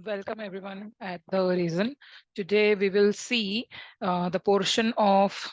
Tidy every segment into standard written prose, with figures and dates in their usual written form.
Welcome everyone at the reason. Today we will see the portion of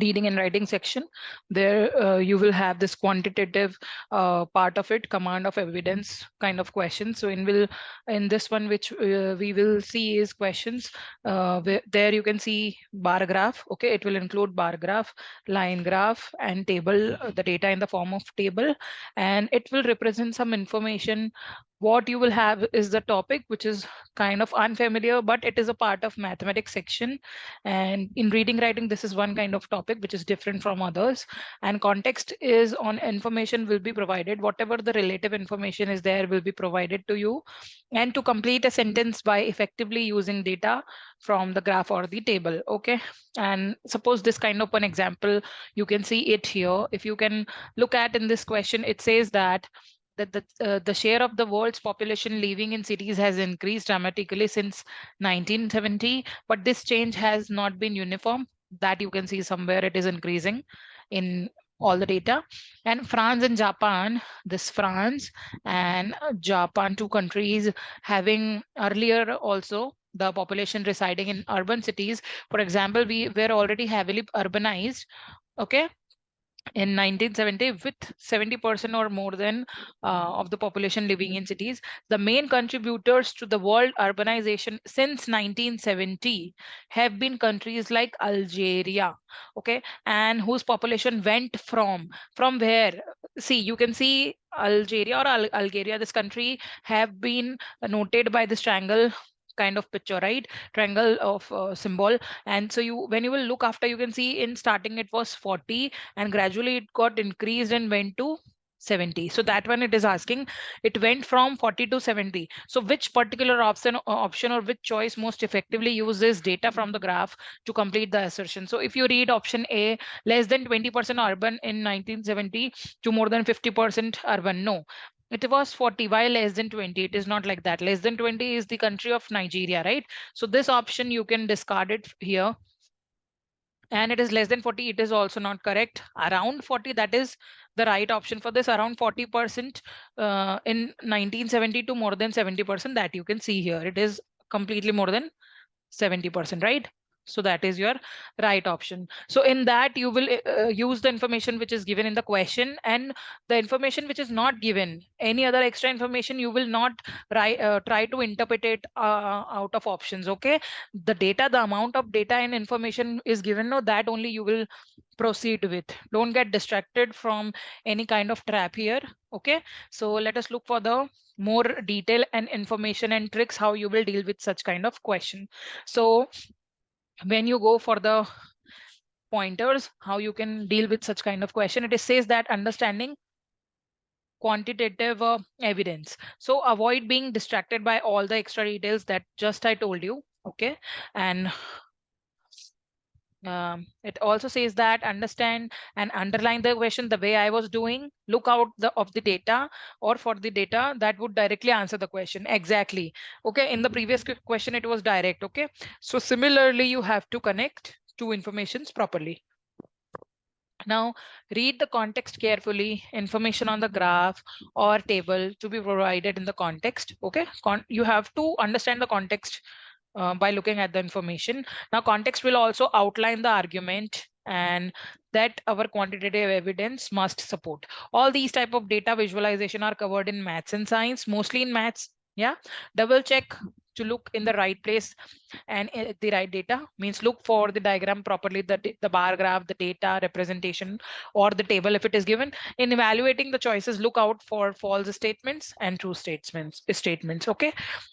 reading and writing section. There you will have this quantitative part of it, command of evidence kind of questions. So in this one which we will see is questions. There you can see bar graph. Okay, it will include bar graph, line graph, and table, the data in the form of table, and it will represent some information. What you will have is the topic which is kind of unfamiliar, but it is a part of mathematics section. And in reading writing, this is one kind of topic which is different from others. And context is on information will be provided. Whatever the relative information is there will be provided to you. And to complete a sentence by effectively using data from the graph or the table. Okay. And suppose this kind of an example, you can see it here. If you can look at in this question, it says that the share of the world's population living in cities has increased dramatically since 1970, but this change has not been uniform. That you can see somewhere it is increasing in all the data. And France and Japan, this France and Japan, two countries having earlier also the population residing in urban cities. For example, we were already heavily urbanized. Okay, in 1970 with 70% or more than of the population living in cities. The main contributors to the world urbanization since 1970 have been countries like Algeria, okay, and whose population went from where? See, you can see Algeria or Algeria, this country have been noted by this triangle kind of picture, right? Triangle of symbol. And so you, when you will look after, you can see in starting it was 40 and gradually it got increased and went to 70. So that one it is asking, it went from 40 to 70. So which particular option or which choice most effectively uses data from the graph to complete the assertion? So if you read option A, less than 20% urban in 1970 to more than 50% urban, no, it was 40. Why less than 20? It is not like that. Less than 20 is the country of Nigeria, right? So this option you can discard it here. And it is less than 40, it is also not correct. Around 40, that is the right option for this. Around 40% in 1970 to more than 70%, that you can see here. It is completely more than 70%, right? So that is your right option. So in that you will use the information which is given in the question, and the information which is not given, any other extra information, you will not try to interpret it out of options. Okay, the data, the amount of data and information is given, no, that only you will proceed with. Don't get distracted from any kind of trap here. Okay, so let us look for the more detail and information and tricks how you will deal with such kind of question. So when you go for the pointers how you can deal with such kind of question, it says that understanding quantitative evidence. So avoid being distracted by all the extra details that just I told you. Okay, and it also says that understand and underline the question the way I was doing. Look out of the data or for the data that would directly answer the question. Exactly. Okay. In the previous question, it was direct. Okay. So similarly, you have to connect two informations properly. Now, read the context carefully. Information on the graph or table to be provided in the context. Okay. You have to understand the context by looking at the information. Now, context will also outline the argument and that our quantitative evidence must support. All these type of data visualization are covered in maths and science, mostly in maths. Yeah, double check to look in the right place and the right data means look for the diagram properly, the bar graph, the data representation or the table if it is given. In evaluating the choices, look out for false statements and true statements. Okay,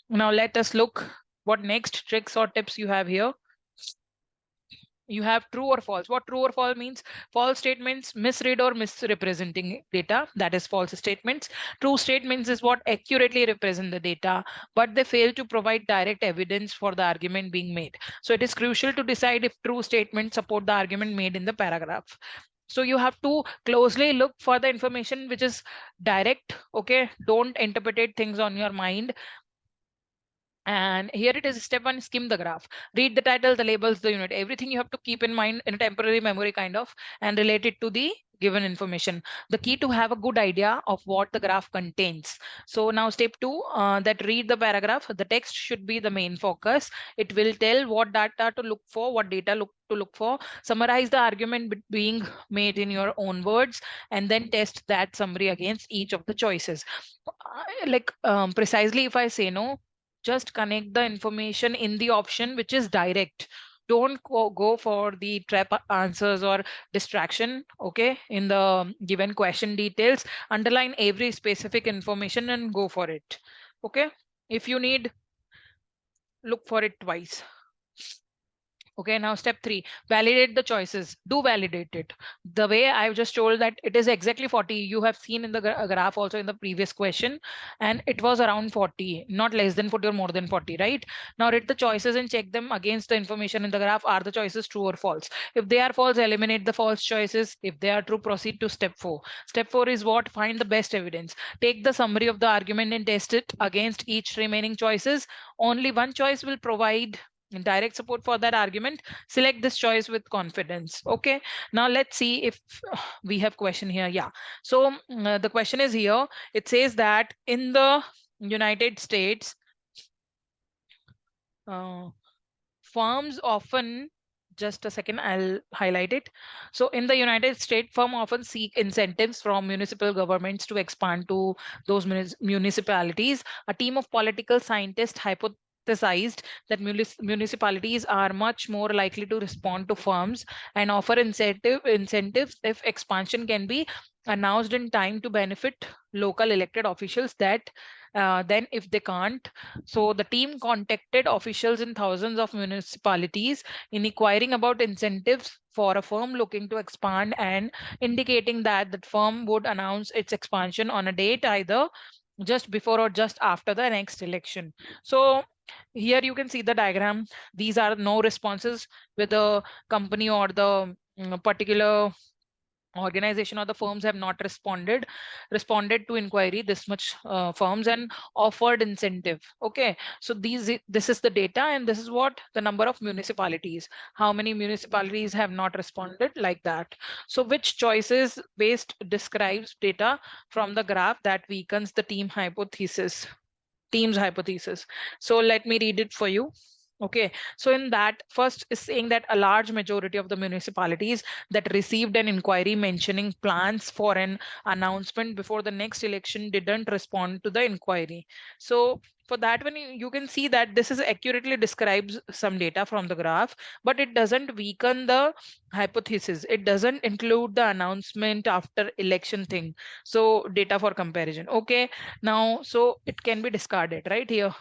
now let us look what next tricks or tips you have here. You have true or false. What true or false means? False statements misread or misrepresenting data, that is false statements. True statements is what accurately represent the data, but they fail to provide direct evidence for the argument being made. So it is crucial to decide if true statements support the argument made in the paragraph. So you have to closely look for the information which is direct. Okay, don't interpret things on your mind And here it is, step one, skim the graph. Read the title, the labels, the unit, everything you have to keep in mind in a temporary memory kind of, and relate it to the given information. The key to have a good idea of what the graph contains. So now step two, that read the paragraph. The text should be the main focus. It will tell what data to look for, what data to look for. Summarize the argument being made in your own words, and then test that summary against each of the choices. Precisely if I say no, just connect the information in the option which is direct. Don't go for the trap answers or distraction. Okay, in the given question details, underline every specific information and go for it. Okay, if you need, look for it twice. Okay, now step three, validate the choices. Do validate it. The way I've just told that it is exactly 40. You have seen in the graph also in the previous question, and it was around 40, not less than 40 or more than 40, right? Now read the choices and check them against the information in the graph. Are the choices true or false? If they are false, eliminate the false choices. If they are true, proceed to step four. Step four is what? Find the best evidence. Take the summary of the argument and test it against each remaining choices. Only one choice will provide direct support for that argument. Select this choice with confidence. Okay, now let's see if we have question here. Yeah, so the question is here. It says that in the United States, uh, firms often, just a second, I'll highlight it. So in the United States, firms often seek incentives from municipal governments to expand to those municipalities. A team of political scientists hypothesized that municipalities are much more likely to respond to firms and offer incentives if expansion can be announced in time to benefit local elected officials that then if they can't. So the team contacted officials in thousands of municipalities in inquiring about incentives for a firm looking to expand and indicating that the firm would announce its expansion on a date either just before or just after the next election. So here you can see the diagram. These are no responses with the company or the particular organization or the firms have not responded to inquiry this much firms and offered incentive. Okay, so this is the data, and this is what the number of municipalities, how many municipalities have not responded, like that. So which choices based describes data from the graph that weakens the team's hypothesis. So let me read it for you. Okay, so in that first is saying that a large majority of the municipalities that received an inquiry mentioning plans for an announcement before the next election didn't respond to the inquiry. So for that one, you can see that this is accurately describes some data from the graph, but it doesn't weaken the hypothesis. It doesn't include the announcement after election thing. So data for comparison. Okay, now so it can be discarded right here.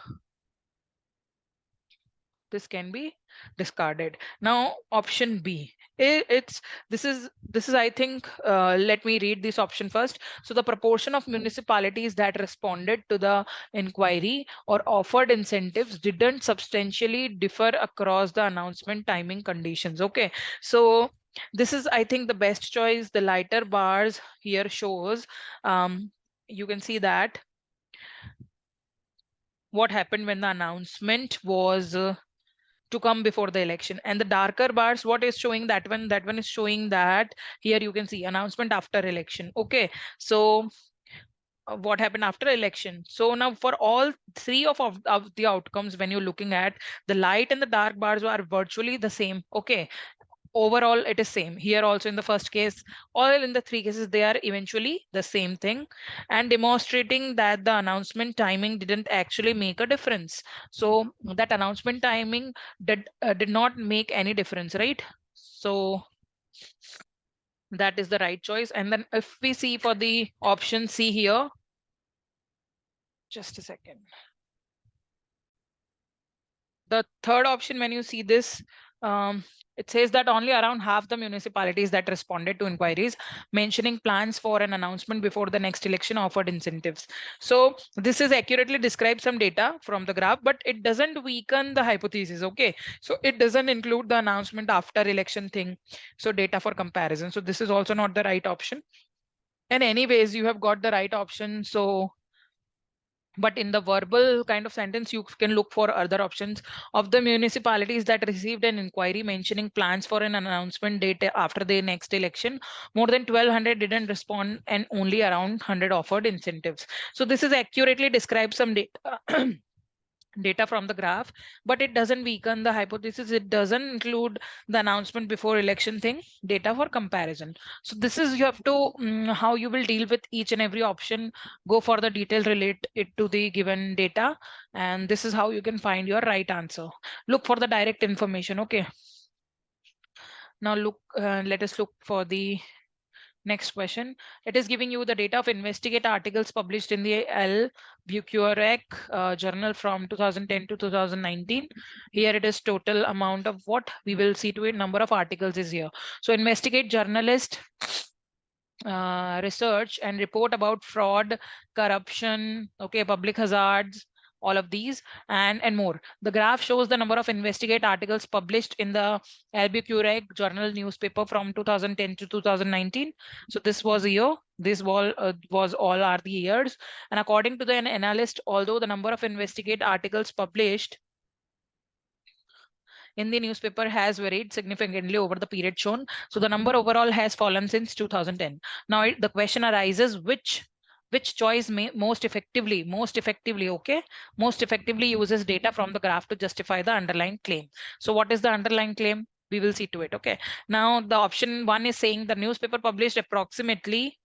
This can be discarded. Now option B, it's this is I think, let me read this option first. So the proportion of municipalities that responded to the inquiry or offered incentives didn't substantially differ across the announcement timing conditions. Okay, so this is I think the best choice. The lighter bars here shows, you can see that what happened when the announcement was to come before the election, and the darker bars what is showing, that one is showing that here you can see announcement after election. Okay, so what happened after election. So now for all three of the outcomes, when you're looking at, the light and the dark bars are virtually the same. Okay, overall it is same here also. In the first case, all in the three cases, they are eventually the same thing, and demonstrating that the announcement timing didn't actually make a difference. So that announcement timing did not make any difference, right? So that is the right choice. And then if we see for the option C here, just a second, the third option, when you see this, it says that only around half the municipalities that responded to inquiries mentioning plans for an announcement before the next election offered incentives. So this is accurately describes some data from the graph, but it doesn't weaken the hypothesis. Okay, so it doesn't include the announcement after election thing. So data for comparison. So this is also not the right option. And anyways, you have got the right option. So But in the verbal kind of sentence, you can look for other options. Of the municipalities that received an inquiry mentioning plans for an announcement date after the next election, more than 1200 didn't respond and only around 100 offered incentives. So this is accurately describes some data data from the graph, but it doesn't weaken the hypothesis. It doesn't include the announcement before election thing, data for comparison. So this is, you have to how you will deal with each and every option. Go for the detail, relate it to the given data, and this is how you can find your right answer. Look for the direct information. Okay, now let us look for the next question. It is giving you the data of investigate articles published in the L. Bucurec journal from 2010 to 2019. Here it is total amount of what we will see to it. Number of articles is here. So investigate journalist research and report about fraud, corruption, okay, public hazards, all of these and more. The graph shows the number of investigate articles published in the Albuquerque Journal newspaper from 2010 to 2019. So this was a year. This was all are the years. And according to the analyst, although the number of investigate articles published in the newspaper has varied significantly over the period shown. So the number overall has fallen since 2010. Now the question arises, which choice may most effectively, okay, most effectively uses data from the graph to justify the underlying claim. So what is the underlying claim? We will see to it. Okay. Now the option one is saying the newspaper published approximately,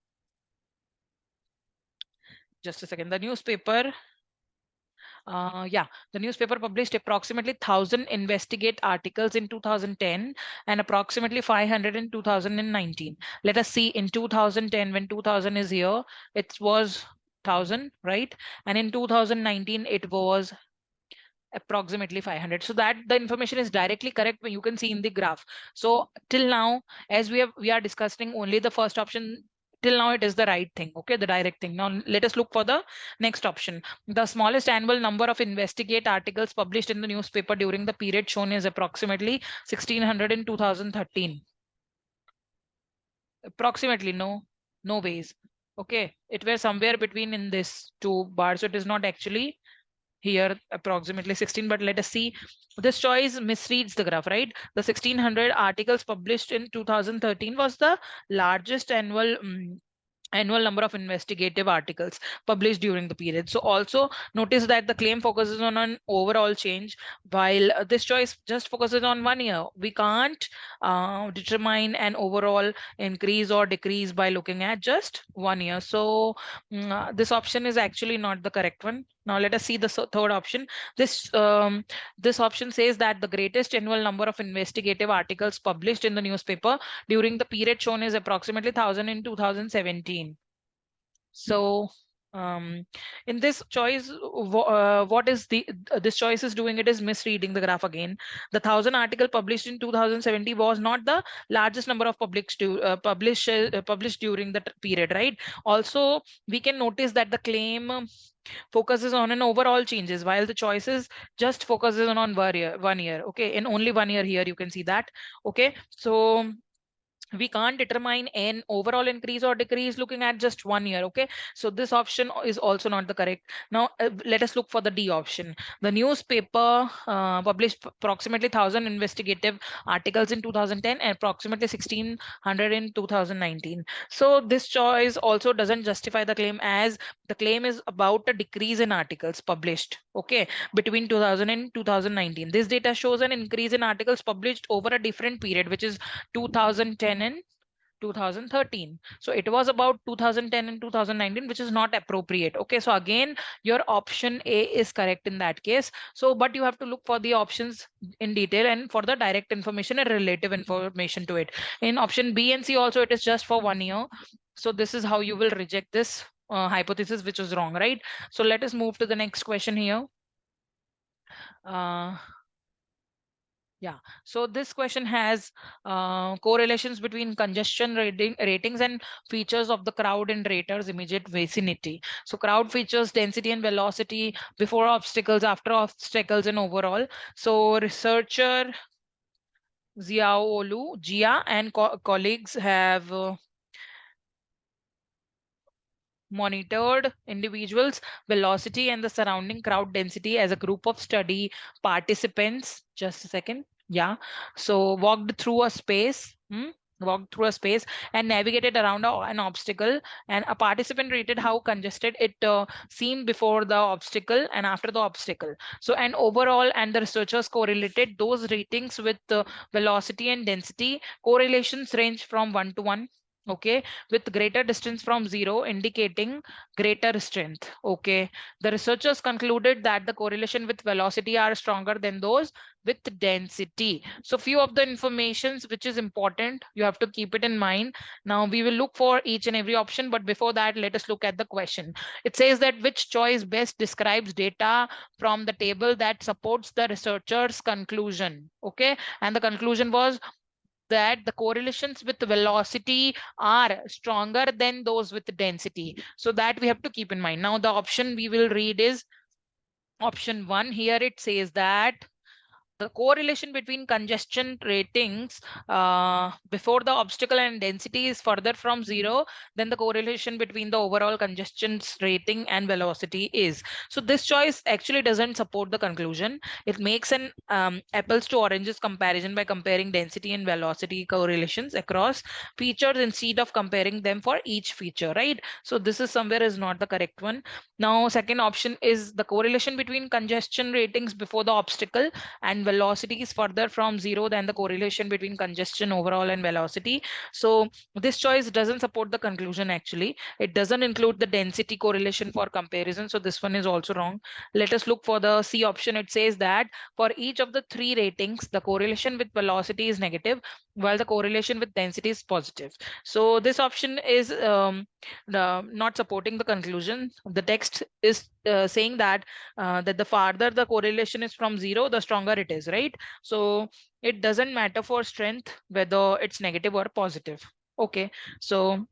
just a second, the newspaper the newspaper published approximately 1,000 investigate articles in 2010 and approximately 500 in 2019. Let us see in 2010, when 2000 is here, it was 1,000, right? And in 2019, it was approximately 500. So that the information is directly correct when you can see in the graph. So till now, as we are discussing only the first option, till now it is the right thing, okay, the direct thing. Now let us look for the next option. The smallest annual number of investigate articles published in the newspaper during the period shown is approximately 1600 in 2013. Approximately, no ways. Okay, it were somewhere between in this two bars, so it is not actually here approximately 16, but let us see. This choice misreads the graph, right? The 1600 articles published in 2013 was the largest annual number of investigative articles published during the period. So also notice that the claim focuses on an overall change, while this choice just focuses on 1 year. We can't determine an overall increase or decrease by looking at just 1 year. So this option is actually not the correct one. Now let us see the third option. This option says that the greatest annual number of investigative articles published in the newspaper during the period shown is approximately 1,000 in 2017. So in this choice, what is this choice is doing? It is misreading the graph again. The 1,000 article published in 2017 was not the largest number of published during the period, right? Also, we can notice that the claim focuses on an overall changes, while the choices just focuses on 1 year. 1 year, okay, in only 1 year here you can see that. Okay, so we can't determine an overall increase or decrease looking at just 1 year. Okay, so this option is also not the correct. Now let us look for the D option. The newspaper published approximately 1,000 investigative articles in 2010 and approximately 1,600 in 2019. So this choice also doesn't justify the claim, as the claim is about a decrease in articles published, okay, between 2000 and 2019. This data shows an increase in articles published over a different period, which is 2010 and 2013. So it was about 2010 and 2019, which is not appropriate. Okay, so again, your option A is correct in that case. So, but you have to look for the options in detail and for the direct information and relative information to it. In option B and C also, it is just for 1 year. So this is how you will reject this hypothesis, which is wrong, right? So let us move to the next question here. Uh, yeah, so this question has correlations between congestion ratings and features of the crowd in raters' immediate vicinity. So crowd features density and velocity before obstacles, after obstacles, and overall. So researcher Ziaolu, Jia and colleagues have monitored individuals' velocity and the surrounding crowd density as a group of study participants. Just a second. Yeah. So walked through a space. Walked through a space and navigated around an obstacle, and a participant rated how congested it seemed before the obstacle and after the obstacle. So and overall, and the researchers correlated those ratings with velocity and density. Correlations range from 1 to 1, okay, with greater distance from zero indicating greater strength. Okay, the researchers concluded that the correlation with velocity are stronger than those with density. So few of the informations which is important, you have to keep it in mind. Now we will look for each and every option, but before that, let us look at the question. It says that which choice best describes data from the table that supports the researcher's conclusion. Okay, and the conclusion was that the correlations with velocity are stronger than those with density. So that we have to keep in mind. Now the option we will read is option 1. Here it says that the correlation between congestion ratings before the obstacle and density is further from zero than the correlation between the overall congestion rating and velocity is. So this choice actually doesn't support the conclusion. It makes an apples to oranges comparison by comparing density and velocity correlations across features instead of comparing them for each feature, right? So this is somewhere is not the correct one. Now second option is the correlation between congestion ratings before the obstacle and velocity is further from zero than the correlation between congestion overall and velocity. So this choice doesn't support the conclusion actually. It doesn't include the density correlation for comparison. So this one is also wrong. Let us look for the C option. It says that for each of the three ratings, the correlation with velocity is negative, while the correlation with density is positive. So this option is not supporting the conclusion. The text is saying that the farther the correlation is from zero, the stronger it is, right? So it doesn't matter for strength whether it's negative or positive. Okay, so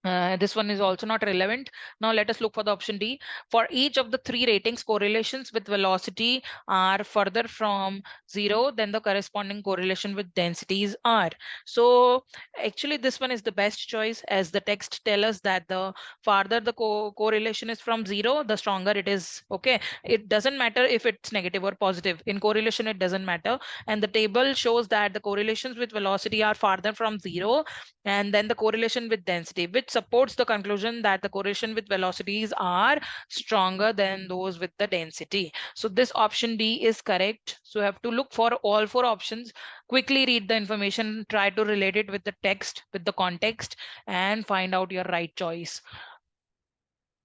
this one is also not relevant. Now let us look for the option D. For each of the three ratings, correlations with velocity are further from zero than the corresponding correlation with densities are. So actually this one is the best choice, as the text tell us that the farther the correlation is from zero, the stronger it is. Okay, it doesn't matter if it's negative or positive. In correlation, it doesn't matter. And the table shows that the correlations with velocity are farther from zero, and then the correlation with density, which supports the conclusion that the correlation with velocities are stronger than those with the density. So this option D is correct. So you have to look for all four options, quickly read the information, try to relate it with the text, with the context, and find out your right choice.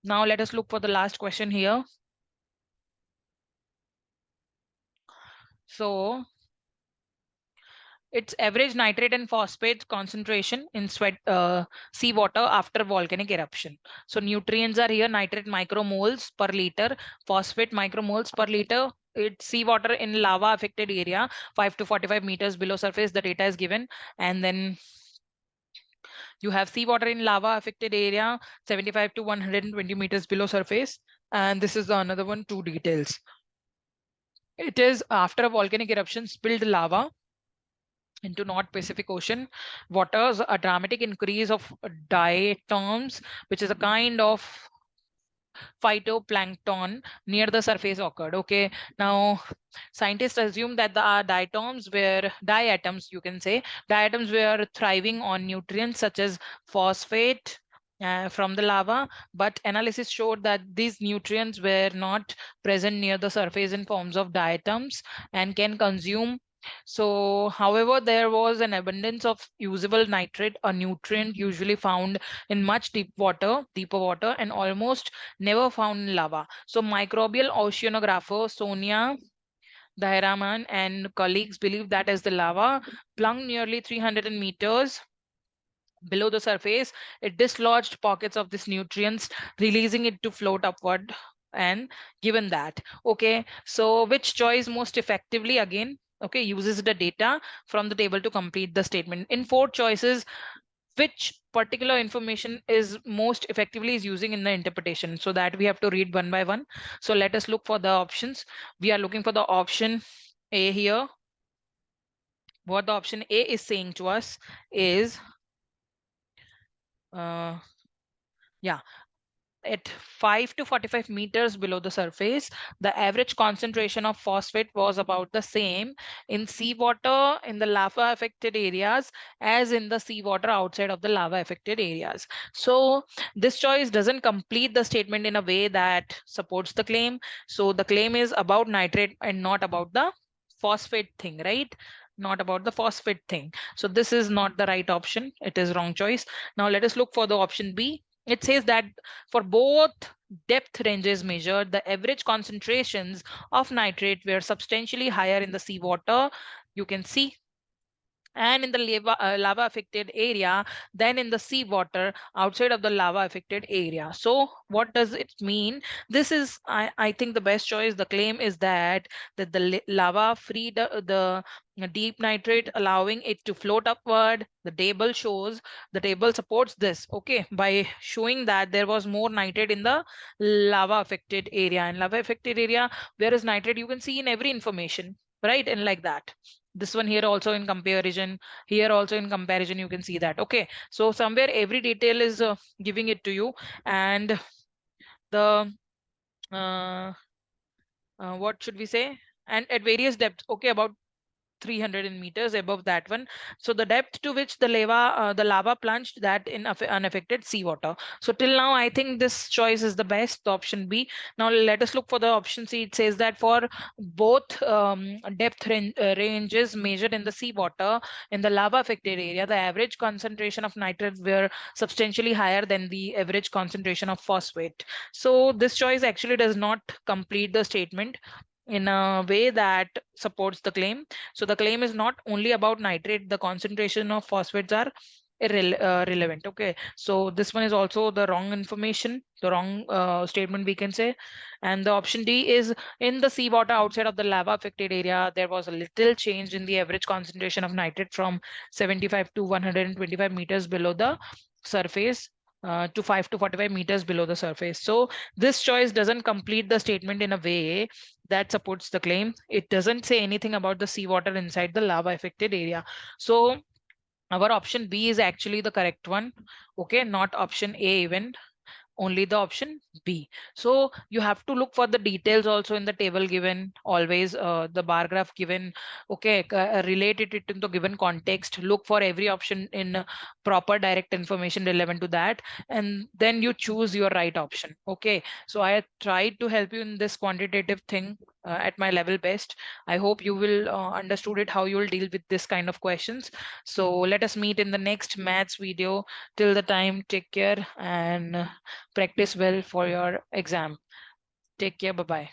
Now let us look for the last question here. So its average nitrate and phosphate concentration in seawater after volcanic eruption. So nutrients are here: nitrate micromoles per liter, phosphate micromoles per liter. It's seawater in lava affected area, 5 to 45 meters below surface. The data is given, and then you have seawater in lava affected area, 75 to 120 meters below surface. And this is the another one, two details. It is after a volcanic eruption, spilled lava into North Pacific Ocean waters, a dramatic increase of diatoms, which is a kind of phytoplankton near the surface occurred. Okay, now scientists assume that the diatoms, you can say, diatoms were thriving on nutrients such as phosphate from the lava, but analysis showed that these nutrients were not present near the surface in forms of diatoms and can consume. So, however, there was an abundance of usable nitrate, a nutrient usually found in much deeper water, and almost never found in lava. So, microbial oceanographer Sonia Dahiraman and colleagues believe that as the lava plunged nearly 300 meters below the surface, it dislodged pockets of these nutrients, releasing it to float upward. And given that, okay, so which choice most effectively, again, okay, uses the data from the table to complete the statement? In four choices, which particular information is most effectively is using in the interpretation? So that we have to read one by one. So let us look for the options. We are looking for the option A here. What the option A is saying to us is, uh, yeah, at 5 to 45 meters below the surface, the average concentration of phosphate was about the same in seawater in the lava affected areas as in the seawater outside of the lava affected areas. So this choice doesn't complete the statement in a way that supports the claim. So the claim is about nitrate and not about the phosphate thing, right? Not about the phosphate thing. So this is not the right option. It is wrong choice. Now let us look for the option B. It says that for both depth ranges measured, the average concentrations of nitrate were substantially higher in the seawater. You can see, and in the lava affected area than in the seawater outside of the lava affected area. So what does it mean? This is, I think the best choice. The claim is that the lava freed the deep nitrate, allowing it to float upward. The table supports this, okay, by showing that there was more nitrate in the lava affected area. And lava affected area, where is nitrate, you can see in every information, right? And like that, this one here also in comparison, here also in comparison, you can see that. Okay, so somewhere every detail is giving it to you. And the uh, what should we say, and at various depths, okay, about 300 meters above that one. So the depth to which the lava plunged, that in unaffected seawater. So till now, I think this choice is the best, the option B. Now let us look for the option C. It says that for both ranges measured in the seawater in the lava affected area, the average concentration of nitrate were substantially higher than the average concentration of phosphate. So this choice actually does not complete the statement in a way that supports the claim. So the claim is not only about nitrate, the concentration of phosphates are relevant. Okay, so this one is also the wrong information, the wrong statement we can say. And the option D is, in the seawater outside of the lava affected area, there was a little change in the average concentration of nitrate from 75 to 125 meters below the surface, to 5 to 45 meters below the surface. So this choice doesn't complete the statement in a way that supports the claim. It doesn't say anything about the seawater inside the lava affected area. So our option B is actually the correct one. Okay, not option A even, only the option B. So you have to look for the details also in the table given, always the bar graph given. Okay, relate it in the given context. Look for every option in proper direct information relevant to that, and then you choose your right option. Okay, so I tried to help you in this quantitative thing at my level best. I hope you will understood it, how you will deal with this kind of questions. So let us meet in the next maths video. Till the time, take care and practice well for your exam. Take care. Bye bye.